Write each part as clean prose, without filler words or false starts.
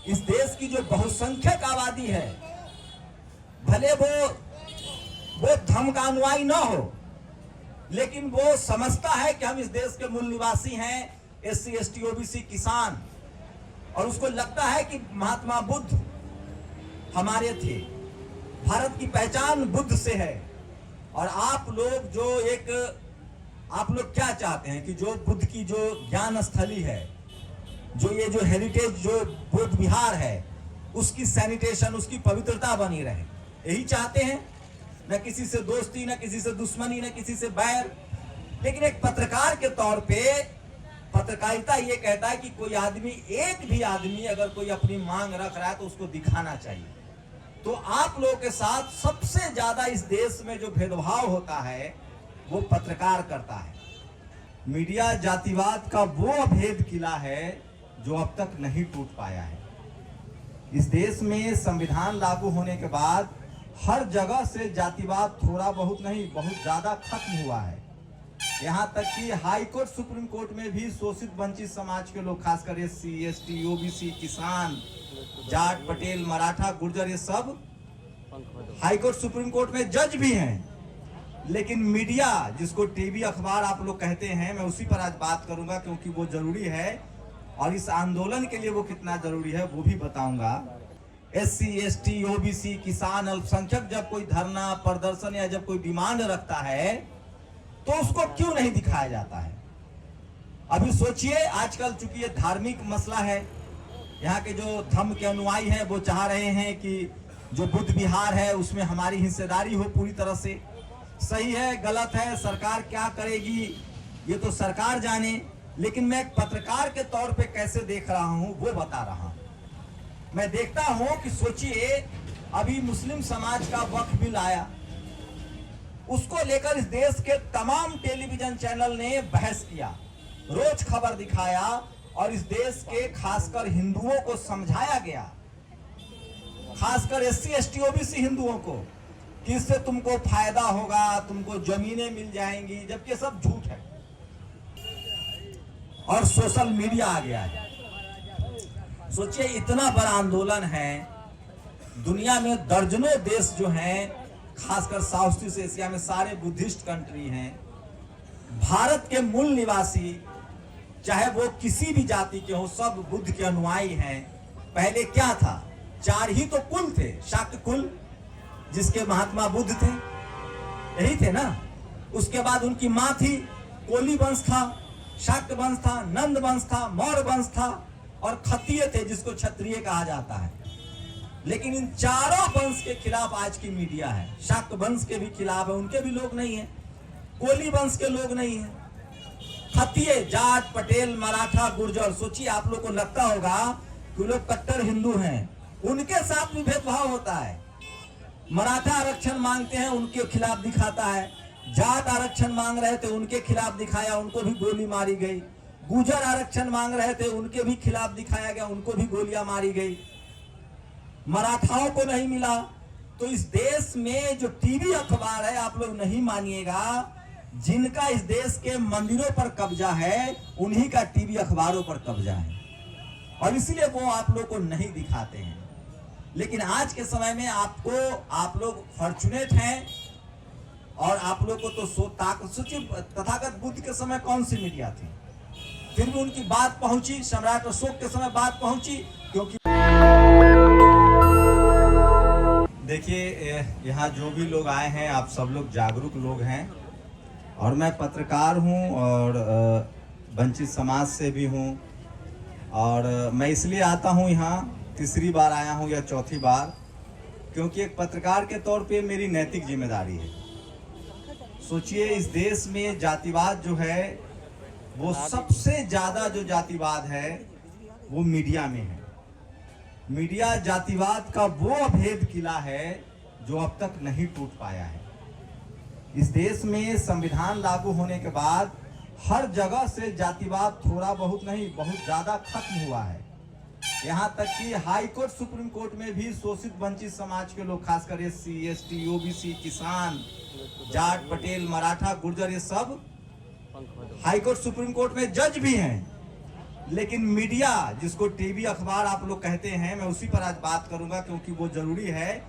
इस देश की जो बहुसंख्यक आबादी है, भले वो धर्म का अनुयायी न हो, लेकिन वो समझता है कि हम इस देश के मूल निवासी हैं, SC ST OBC किसान, और उसको लगता है कि महात्मा बुद्ध हमारे थे, भारत की पहचान बुद्ध से है। और आप लोग क्या चाहते हैं कि जो बुद्ध की जो ज्ञान स्थली है, जो ये जो हेरिटेज जो बुद्ध विहार है, उसकी सैनिटेशन, उसकी पवित्रता बनी रहे, यही चाहते हैं। न किसी से दोस्ती, न किसी से दुश्मनी, न किसी से बैर। लेकिन एक पत्रकार के तौर पे पत्रकारिता ये कहता है कि कोई आदमी, एक भी आदमी अगर कोई अपनी मांग रख रहा है तो उसको दिखाना चाहिए। तो आप लोगों के साथ सबसे ज्यादा इस देश में जो भेदभाव होता है वो पत्रकार करता है। मीडिया जातिवाद का वो अभेद किला है जो अब तक नहीं टूट पाया है। इस देश में संविधान लागू होने के बाद हर जगह से जातिवाद थोड़ा बहुत नहीं, बहुत ज्यादा खत्म हुआ है। यहाँ तक कि हाई कोर्ट, सुप्रीम कोर्ट में भी शोषित वंचित समाज के लोग, खासकर SC ST OBC, किसान, जाट, पटेल, मराठा, गुर्जर, ये सब हाई कोर्ट, सुप्रीम कोर्ट में जज भी हैं। लेकिन मीडिया, जिसको टीवी अखबार आप लोग कहते हैं, मैं उसी पर आज बात करूंगा क्योंकि वो जरूरी है और इस आंदोलन के लिए वो कितना जरूरी है वो भी बताऊंगा। SC ST OBC, किसान, अल्पसंख्यक जब कोई धरना, प्रदर्शन या जब कोई डिमांड रखता है तो उसको क्यों नहीं दिखाया जाता है? अभी सोचिए, आजकल चूंकि ये धार्मिक मसला है, यहाँ के जो धर्म के अनुयायी हैं वो चाह रहे हैं कि जो बुद्ध विहार है उसमें हमारी हिस्सेदारी हो पूरी तरह से। सही है, गलत है, सरकार क्या करेगी ये तो सरकार जाने, लेकिन मैं एक पत्रकार के तौर पे कैसे देख रहा हूं वो बता रहा हूं। मैं देखता हूं कि सोचिए, अभी मुस्लिम समाज का वक्फ बिल आया, उसको लेकर इस देश के तमाम टेलीविजन चैनल ने बहस किया, रोज खबर दिखाया और इस देश के खासकर हिंदुओं को समझाया गया, खासकर SC ST OBC हिंदुओं को, कि इससे तुमको फायदा होगा, तुमको जमीनें मिल जाएंगी, जबकि सब झूठ है। और सोशल मीडिया आ गया है। सोचिए, इतना बड़ा आंदोलन है, दुनिया में दर्जनों देश जो हैं, खासकर साउथ ईस्ट एशिया में सारे बुद्धिस्ट कंट्री हैं, भारत के मूल निवासी चाहे वो किसी भी जाति के हो, सब बुद्ध के अनुयायी हैं। पहले क्या था? 4 ही तो कुल थे, शाक्त कुल, जिसके महात्मा बुद्ध थे, यही थे ना। उसके बाद उनकी माँ थी, कोली वंश था, शाक्त वंश था, नंद वंश था, मौर्य वंश था, और क्षत्रिय थे जिसको क्षत्रिय कहा जाता है। लेकिन इन चारों वंश के खिलाफ आज की मीडिया है। शाक्त वंश के भी खिलाफ है, उनके भी लोग नहीं है, कोली वंश के लोग नहीं है, क्षत्रिय, जाट, पटेल, मराठा, गुर्जर। सोचिए, आप लोग को लगता होगा कि लोग कट्टर हिंदू हैं, उनके साथ भी भेदभाव होता है। मराठा आरक्षण मांगते हैं, उनके खिलाफ दिखाता है। जाट आरक्षण मांग रहे थे, उनके खिलाफ दिखाया, उनको भी गोली मारी गई। गुर्जर आरक्षण मांग रहे थे, उनके भी खिलाफ दिखाया गया, उनको भी गोलियां मारी गई। मराठाओं को नहीं मिला। तो इस देश में जो टीवी अखबार है, आप लोग नहीं मानिएगा, जिनका इस देश के मंदिरों पर कब्जा है, उन्हीं का टीवी अखबारों पर कब्जा है, और इसलिए वो आप लोग को नहीं दिखाते हैं। लेकिन आज के समय में आप लोग फॉर्चुनेट हैं, और आप लोग को तो सोचिए, तथागत बुद्ध के समय कौन सी मीडिया थी, फिर भी उनकी बात पहुंची। सम्राट अशोक के समय बात पहुंची, क्योंकि देखिए, यहाँ जो भी लोग आए हैं, आप सब लोग जागरूक लोग हैं, और मैं पत्रकार हूँ और वंचित समाज से भी हूँ, और मैं इसलिए आता हूँ यहाँ, तीसरी बार आया हूँ या चौथी बार, क्योंकि एक पत्रकार के तौर पे मेरी नैतिक जिम्मेदारी है। सोचिए, इस देश में जातिवाद जो है, वो सबसे ज्यादा जो जातिवाद है वो मीडिया में है। मीडिया जातिवाद का वो अभेद किला है जो अब तक नहीं टूट पाया है। इस देश में संविधान लागू होने के बाद हर जगह से जातिवाद थोड़ा बहुत नहीं, बहुत ज्यादा खत्म हुआ है। यहाँ तक कि हाई कोर्ट, सुप्रीम कोर्ट में भी शोषित वंचित समाज के लोग, खासकर SC ST OBC, किसान, जाट, पटेल, मराठा, गुर्जर, ये सब हाई कोर्ट, सुप्रीम कोर्ट में जज भी हैं। लेकिन मीडिया, जिसको टीवी अखबार आप लोग कहते हैं, मैं उसी पर आज बात करूंगा क्योंकि वो जरूरी है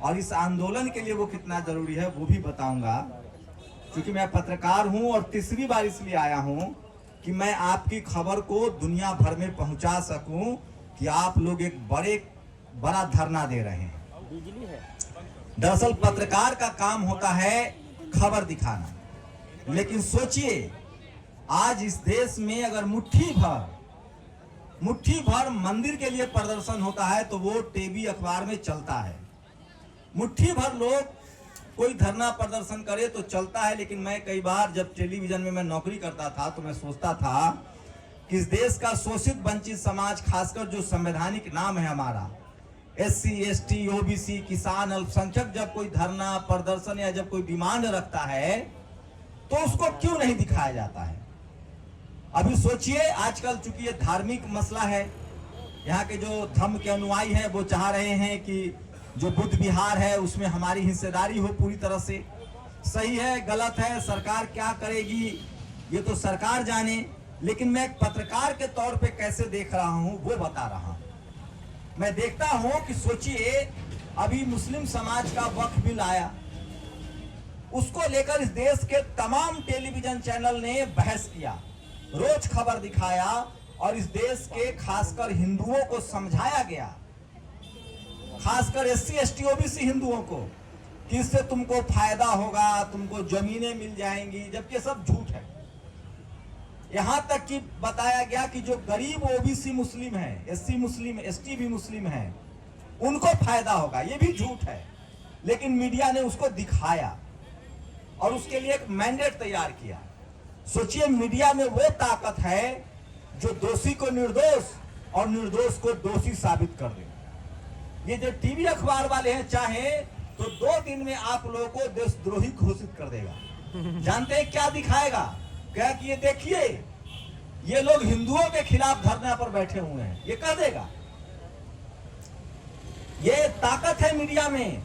और इस आंदोलन के लिए वो कितना जरूरी है वो भी बताऊंगा। क्योंकि मैं पत्रकार हूं और तीसरी बार इसलिए आया हूं कि मैं आपकी खबर को दुनिया भर में पहुंचा सकूं कि आप लोग एक बड़ा धरना दे रहे हैं। दरअसल पत्रकार का काम होता है खबर दिखाना, लेकिन सोचिए आज इस देश में अगर मुट्ठी भर मंदिर के लिए प्रदर्शन होता है तो वो टीवी अखबार में चलता है। मुट्ठी भर लोग कोई धरना प्रदर्शन करे तो चलता है। लेकिन मैं कई बार जब टेलीविजन में मैं नौकरी करता था तो मैं सोचता था कि इस देश का शोषित वंचित समाज, खासकर जो संवैधानिक नाम है हमारा, SC, ST, OBC, किसान, अल्पसंख्यक, जब कोई धरना प्रदर्शन या जब कोई डिमांड रखता है तो उसको क्यों नहीं दिखाया जाता है। अभी सोचिए आजकल चूंकि ये धार्मिक मसला है, यहाँ के जो धर्म के अनुयायी हैं वो चाह रहे हैं कि जो बुद्ध विहार है उसमें हमारी हिस्सेदारी हो पूरी तरह से। सही है गलत है, सरकार क्या करेगी ये तो सरकार जाने, लेकिन मैं एक पत्रकार के तौर पे कैसे देख रहा हूं वो बता रहा हूं। मैं देखता हूं कि सोचिए अभी मुस्लिम समाज का वक्फ बिल आया, उसको लेकर इस देश के तमाम टेलीविजन चैनल ने बहस किया, रोज खबर दिखाया और इस देश के खासकर हिंदुओं को समझाया गया, खासकर SC, ST, OBC हिंदुओं को कि इससे तुमको फायदा होगा, तुमको जमीनें मिल जाएंगी, जबकि सब झूठ है। यहां तक कि बताया गया कि जो गरीब OBC मुस्लिम है, SC मुस्लिम, ST भी मुस्लिम है, उनको फायदा होगा, ये भी झूठ है। लेकिन मीडिया ने उसको दिखाया और उसके लिए एक मैंडेट तैयार किया। सोचिए मीडिया में वो ताकत है जो दोषी को निर्दोष और निर्दोष को दोषी साबित कर दे। ये जो टीवी अखबार वाले हैं चाहे तो 2 दिन में आप लोगों को देशद्रोही घोषित कर देगा। जानते हैं क्या दिखाएगा? क्या कि ये देखिए ये लोग हिंदुओं के खिलाफ धरने पर बैठे हुए हैं, ये कह देगा। ये ताकत है मीडिया में।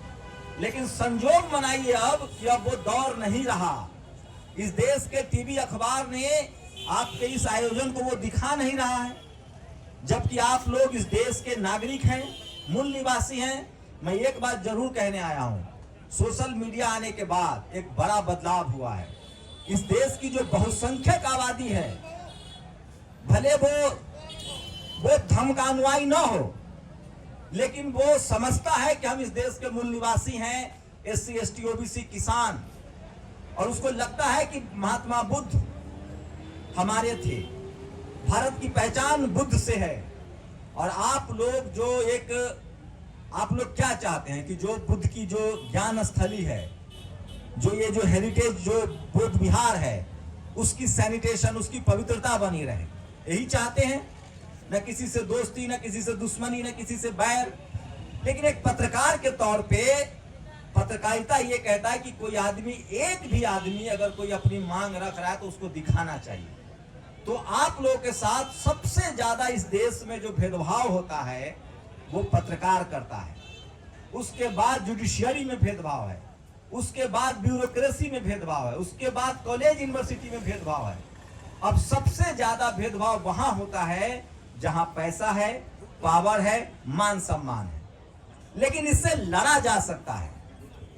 लेकिन संजोग मनाइए अब कि अब वो दौर नहीं रहा। इस देश के टीवी अखबार ने आपके इस आयोजन को वो दिखा नहीं रहा है, जबकि आप लोग इस देश के नागरिक हैं, मूल निवासी हैं। मैं एक बात जरूर कहने आया हूं, सोशल मीडिया आने के बाद एक बड़ा बदलाव हुआ है। इस देश की जो बहुसंख्यक आबादी है, भले वो धर्म का अनुयायी न हो, लेकिन वो समझता है कि हम इस देश के मूल निवासी हैं, SC, ST, OBC, किसान, और उसको लगता है कि महात्मा बुद्ध हमारे थे, भारत की पहचान बुद्ध से है। और आप लोग क्या चाहते हैं कि जो बुद्ध की जो ज्ञान स्थली है, जो ये जो हेरिटेज जो बुद्ध विहार है, उसकी सैनिटेशन, उसकी पवित्रता बनी रहे, यही चाहते हैं। न किसी से दोस्ती, न किसी से दुश्मनी, न किसी से बैर। लेकिन एक पत्रकार के तौर पे पत्रकारिता ये कहता है कि कोई आदमी, एक भी आदमी अगर कोई अपनी मांग रख रहा है तो उसको दिखाना चाहिए। तो आप लोगों के साथ सबसे ज्यादा इस देश में जो भेदभाव होता है वो पत्रकार करता है। उसके बाद जुडिशियरी में भेदभाव है, उसके बाद ब्यूरोक्रेसी में भेदभाव है, उसके बाद कॉलेज यूनिवर्सिटी में भेदभाव है। अब सबसे ज्यादा भेदभाव वहां होता है जहां पैसा है, पावर है, मान सम्मान है। लेकिन इससे लड़ा जा सकता है।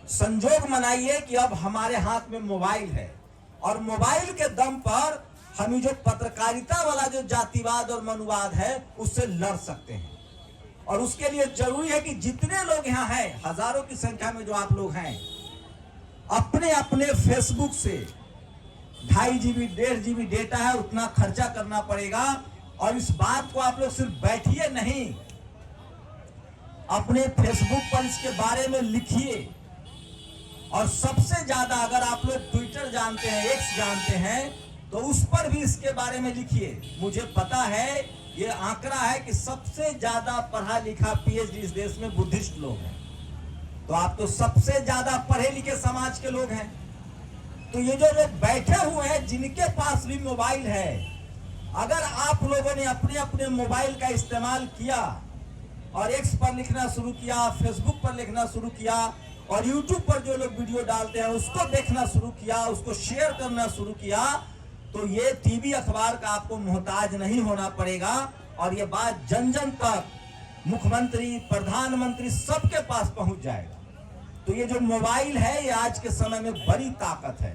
संजोग मनाइए कि अब हमारे हाथ में मोबाइल है और मोबाइल के दम पर हम जो पत्रकारिता वाला जो जातिवाद और मनुवाद है उससे लड़ सकते हैं। और उसके लिए जरूरी है कि जितने लोग यहाँ हैं, हजारों की संख्या में जो आप लोग हैं, अपने अपने फेसबुक से 2.5 GB 1.5 GB डेटा है, उतना खर्चा करना पड़ेगा। और इस बात को आप लोग सिर्फ बैठिए नहीं, अपने फेसबुक पर इसके बारे में लिखिए। और सबसे ज्यादा अगर आप लोग ट्विटर जानते हैं, X जानते हैं, तो उस पर भी इसके बारे में लिखिए। मुझे पता है, ये आंकड़ा है कि सबसे ज्यादा पढ़ा लिखा PhD इस देश में बुद्धिस्ट लोग हैं। तो आप तो सबसे ज्यादा पढ़े लिखे समाज के लोग हैं। तो ये जो लोग बैठे हुए हैं जिनके पास भी मोबाइल है, अगर आप लोगों ने अपने अपने मोबाइल का इस्तेमाल किया और X पर लिखना शुरू किया, फेसबुक पर लिखना शुरू किया और YouTube पर जो लोग वीडियो डालते हैं उसको देखना शुरू किया, उसको शेयर करना शुरू किया, तो ये टीवी अखबार का आपको मोहताज नहीं होना पड़ेगा और ये बात जन जन तक, मुख्यमंत्री, प्रधानमंत्री सबके पास पहुंच जाएगा। तो ये जो मोबाइल है ये आज के समय में बड़ी ताकत है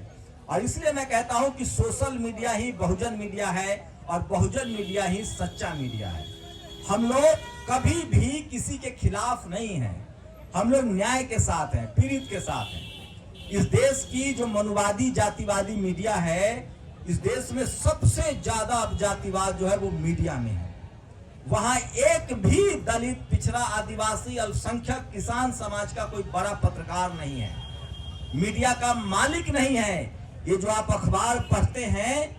और इसलिए मैं कहता हूं कि सोशल मीडिया ही बहुजन मीडिया है और बहुजन मीडिया ही सच्चा मीडिया है। हम लोग कभी भी किसी के खिलाफ नहीं हैं, हम लोग न्याय के साथ हैं, पीड़ित के साथ हैं। इस देश की जो मनुवादी जातिवादी मीडिया है, इस देश में सबसे ज्यादा अब जातिवाद जो है वो मीडिया में है। वहां एक भी दलित, पिछड़ा, आदिवासी, अल्पसंख्यक, किसान समाज का कोई बड़ा पत्रकार नहीं है, मीडिया का मालिक नहीं है। ये जो आप अखबार पढ़ते हैं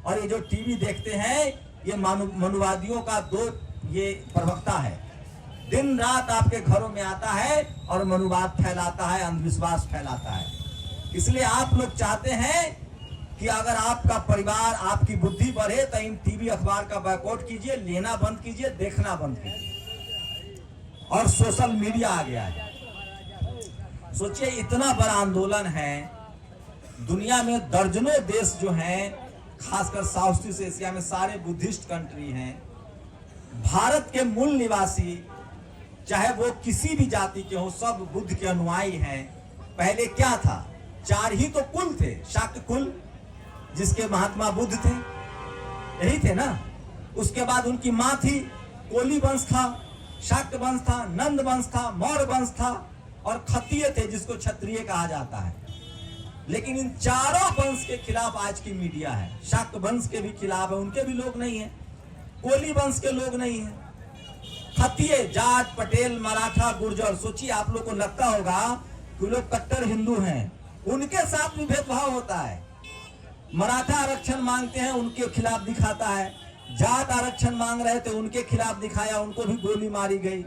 और ये जो टीवी देखते हैं, ये मनुवादियों का दो ये प्रवक्ता है, दिन रात आपके घरों में आता है और मनुवाद फैलाता है, अंधविश्वास फैलाता है। इसलिए आप लोग चाहते हैं कि अगर आपका परिवार, आपकी बुद्धि बढ़े तो इन टीवी अखबार का बायकॉट कीजिए, लेना बंद कीजिए, देखना बंद कीजिए। और सोशल मीडिया आ गया है, सोचिए इतना बड़ा आंदोलन है, दुनिया में दर्जनों देश जो हैं, खासकर साउथ ईस्ट एशिया में सारे बुद्धिस्ट कंट्री हैं। भारत के मूल निवासी चाहे वो किसी भी जाति के हो, सब बुद्ध के अनुयायी हैं। पहले क्या था, 4 ही तो कुल थे, शाक्त कुल जिसके महात्मा बुद्ध थे, यही थे ना। उसके बाद उनकी माँ थी, कोली वंश था, शाक्त वंश था, नंद वंश था, मौर्य वंश था और क्षत्रिय थे जिसको क्षत्रिय कहा जाता है। लेकिन इन चारों वंश के खिलाफ आज की मीडिया है। शाक्त वंश के भी खिलाफ है, उनके भी लोग नहीं है, कोली वंश के लोग नहीं है, क्षत्रिय, जाट, पटेल, मराठा, गुर्जर। सोचिए आप लोग को लगता होगा कि लोग कट्टर हिंदू हैं, उनके साथ भी भेदभाव होता है। मराठा आरक्षण मांगते हैं, उनके खिलाफ दिखाता है। जाट आरक्षण मांग रहे थे, उनके खिलाफ दिखाया, उनको भी गोली मारी गई।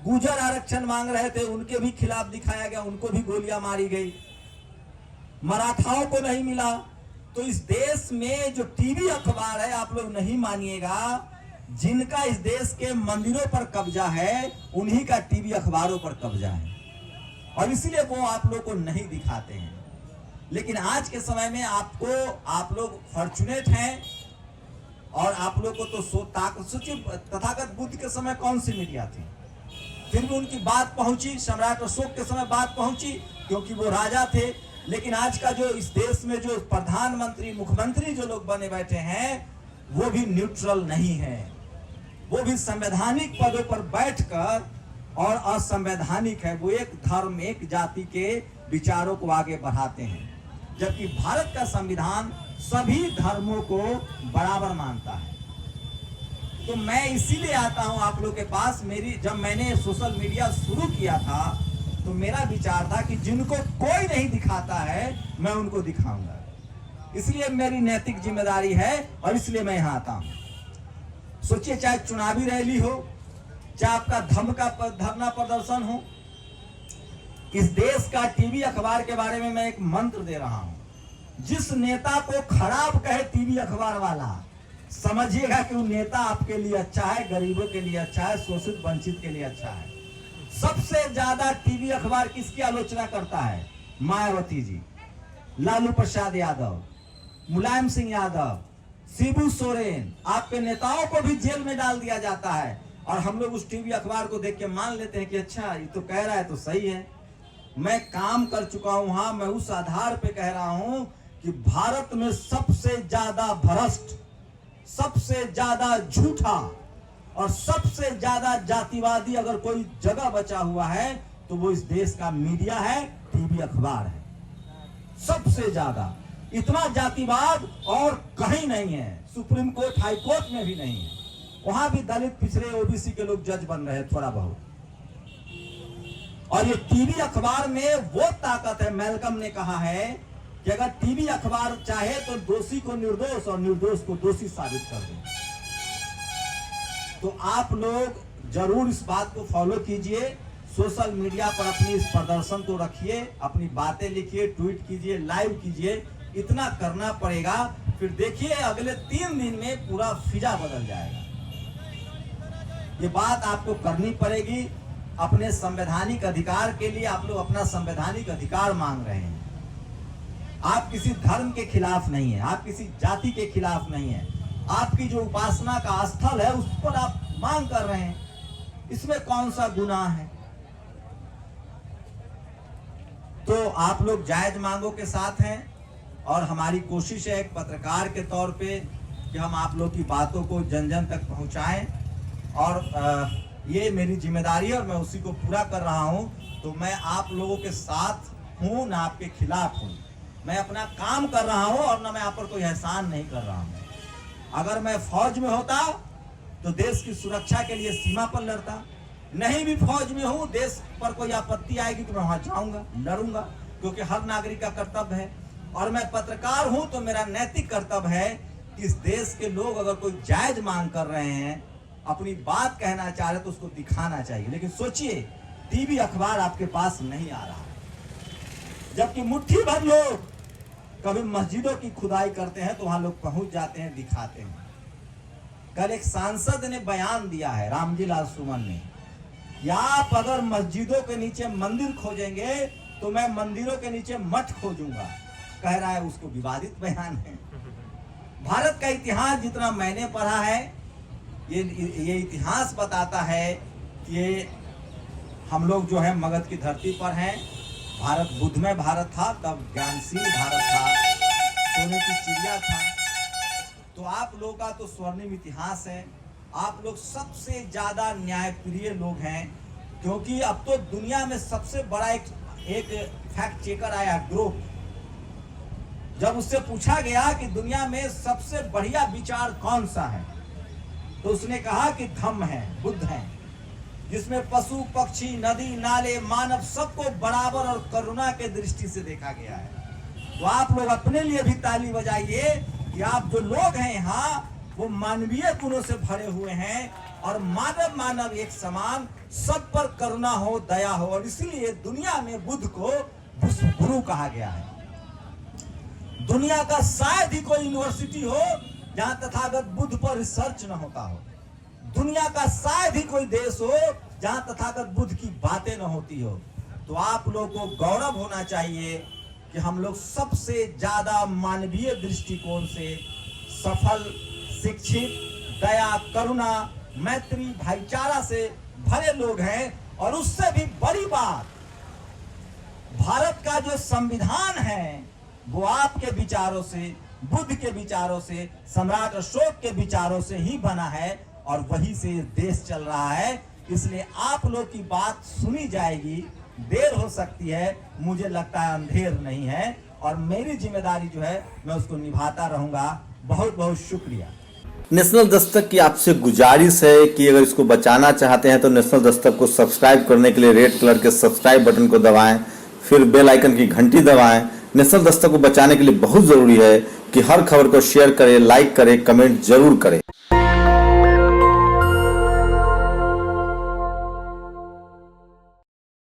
गुर्जर आरक्षण मांग रहे थे, उनके भी खिलाफ दिखाया गया, उनको भी गोलियां मारी गई। मराठाओं को नहीं मिला। तो इस देश में जो टीवी अखबार है, आप लोग नहीं मानिएगा, जिनका इस देश के मंदिरों पर कब्जा है, उन्हीं का टीवी अखबारों पर कब्जा है और इसीलिए वो आप लोग को नहीं दिखाते हैं। लेकिन आज के समय में आप लोग फॉर्चुनेट हैं और आप लोग को तो सोचिए तथागत बुद्ध के समय कौन सी मीडिया थी, फिर भी उनकी बात पहुंची। सम्राट अशोक के समय बात पहुंची क्योंकि वो राजा थे। लेकिन आज का जो इस देश में जो प्रधानमंत्री, मुख्यमंत्री जो लोग बने बैठे हैं, वो भी न्यूट्रल नहीं है, वो भी संवैधानिक पदों पर बैठकर और असंवैधानिक है। वो एक धर्म, एक जाति के विचारों को आगे बढ़ाते हैं, जबकि भारत का संविधान सभी धर्मों को बराबर मानता है। तो मैं इसीलिए आता हूं आप लोग के पास। जब मैंने सोशल मीडिया शुरू किया था तो मेरा विचार था कि जिनको कोई नहीं दिखाता है मैं उनको दिखाऊंगा। इसलिए मेरी नैतिक जिम्मेदारी है और इसलिए मैं यहां आता हूं। सोचिए चाहे चुनावी रैली हो, चाहे आपका धरना प्रदर्शन हो, इस देश का टीवी अखबार के बारे में मैं एक मंत्र दे रहा हूं। जिस नेता को खराब कहे टीवी अखबार वाला, समझिएगा कि वो नेता आपके लिए अच्छा है, गरीबों के लिए अच्छा है, शोषित वंचित के लिए अच्छा है। सबसे ज्यादा टीवी अखबार किसकी आलोचना करता है? मायावती जी, लालू प्रसाद यादव, मुलायम सिंह यादव, शिबू सोरेन। आपके नेताओं को भी जेल में डाल दिया जाता है और हम लोग उस टीवी अखबार को देख के मान लेते हैं कि अच्छा ये तो कह रहा है तो सही है। मैं काम कर चुका हूं, हाँ, मैं उस आधार पे कह रहा हूं कि भारत में सबसे ज्यादा भ्रष्ट, सबसे ज्यादा झूठा और सबसे ज्यादा जातिवादी अगर कोई जगह बचा हुआ है तो वो इस देश का मीडिया है, टीवी अखबार है। सबसे ज्यादा इतना जातिवाद और कहीं नहीं है, सुप्रीम कोर्ट, हाई कोर्ट में भी नहीं है। वहां भी दलित, पिछड़े, ओबीसी के लोग जज बन रहे हैं थोड़ा बहुत। और ये टीवी अखबार में वो ताकत है, मैल्कम ने कहा है कि अगर टीवी अखबार चाहे तो दोषी को निर्दोष और निर्दोष को दोषी साबित कर दे। तो आप लोग जरूर इस बात को फॉलो कीजिए, सोशल मीडिया पर अपनी इस प्रदर्शन को रखिए, अपनी बातें लिखिए, ट्वीट कीजिए, लाइव कीजिए, इतना करना पड़ेगा। फिर देखिए अगले 3 दिन में पूरा फिजा बदल जाएगा। ये बात आपको करनी पड़ेगी। अपने संवैधानिक अधिकार के लिए आप लोग अपना संवैधानिक अधिकार मांग रहे हैं आप किसी धर्म के खिलाफ नहीं है, आप किसी जाति के खिलाफ नहीं है। आपकी जो उपासना का स्थल है उस पर आप मांग कर रहे हैं, इसमें कौन सा गुनाह है? तो आप लोग जायज मांगों के साथ हैं और हमारी कोशिश है एक पत्रकार के तौर पे कि हम आप लोग की बातों को जन जन तक पहुंचाएं और ये मेरी जिम्मेदारी है और मैं उसी को पूरा कर रहा हूं। तो मैं आप लोगों के साथ हूं, ना आपके खिलाफ हूं। मैं अपना काम कर रहा हूं और ना मैं आप पर कोई एहसान नहीं कर रहा हूं। अगर मैं फौज में होता तो देश की सुरक्षा के लिए सीमा पर लड़ता, नहीं भी फौज में हूं, देश पर कोई आपत्ति आएगी तो मैं वहां जाऊंगा, लड़ूंगा, क्योंकि हर नागरिक का कर्तव्य है। और मैं पत्रकार हूं तो मेरा नैतिक कर्तव्य है कि इस देश के लोग अगर कोई जायज मांग कर रहे हैं, अपनी बात कहना चाह रहे तो उसको दिखाना चाहिए। लेकिन सोचिए, टीवी अखबार आपके पास नहीं आ रहा, जबकि मुट्ठी भर लोग कभी मस्जिदों की खुदाई करते हैं तो वहां लोग पहुंच जाते हैं, दिखाते हैं। कल एक सांसद ने बयान दिया है, रामजी लाल सुमन ने, या आप अगर मस्जिदों के नीचे मंदिर खोजेंगे तो मैं मंदिरों के नीचे मठ खोजूंगा, कह रहा है। उसको विवादित बयान है। भारत का इतिहास जितना मैंने पढ़ा है, ये इतिहास बताता है कि हम लोग जो है मगध की धरती पर हैं। भारत बुद्धमय भारत था, तब ज्ञानशील भारत था, सोने की चिड़िया था। तो आप लोगों का तो स्वर्णिम इतिहास है। आप लोग सबसे ज्यादा न्यायप्रिय लोग हैं, क्योंकि अब तो दुनिया में सबसे बड़ा एक फैक्ट चेकर आया, ग्रुप। जब उससे पूछा गया कि दुनिया में सबसे बढ़िया विचार कौन सा है, तो उसने कहा कि धम्म है, बुद्ध है, जिसमें पशु पक्षी नदी नाले मानव सबको बराबर और करुणा के दृष्टि से देखा गया है। तो आप लोग अपने लिए भी ताली बजाइए कि आप जो लोग हैं यहाँ वो मानवीय गुणों से भरे हुए हैं और मानव एक समान, सब पर करुणा हो, दया हो। और इसीलिए दुनिया में बुद्ध को गुरु कहा गया है। दुनिया का शायद ही कोई यूनिवर्सिटी हो जहां तथागत बुद्ध पर रिसर्च न होता हो। दुनिया का शायद ही कोई देश हो जहां तथागत बुद्ध की बातें न होती हो। तो आप लोगों को गौरव होना चाहिए कि हम लोग सबसे ज्यादा मानवीय दृष्टिकोण से सफल, शिक्षित, दया, करुणा, मैत्री, भाईचारा से भरे लोग हैं। और उससे भी बड़ी बात, भारत का जो संविधान है वो आपके विचारों से, बुद्ध के विचारों से, सम्राट अशोक के विचारों से ही बना है और वही से देश चल रहा है। इसलिए आप लोग की बात सुनी जाएगी। देर हो सकती है, मुझे लगता है अंधेर नहीं है, और मेरी जिम्मेदारी जो है मैं उसको निभाता रहूंगा। बहुत बहुत शुक्रिया। नेशनल दस्तक की आपसे गुजारिश है कि अगर इसको बचाना चाहते हैं तो नेशनल दस्तक को सब्सक्राइब करने के लिए रेड कलर के सब्सक्राइब बटन को दबाएं, फिर बेल आइकन की घंटी दबाएं। नेशनल दस्तक को बचाने के लिए बहुत जरूरी है कि हर खबर को शेयर करें, लाइक करें, कमेंट जरूर करें।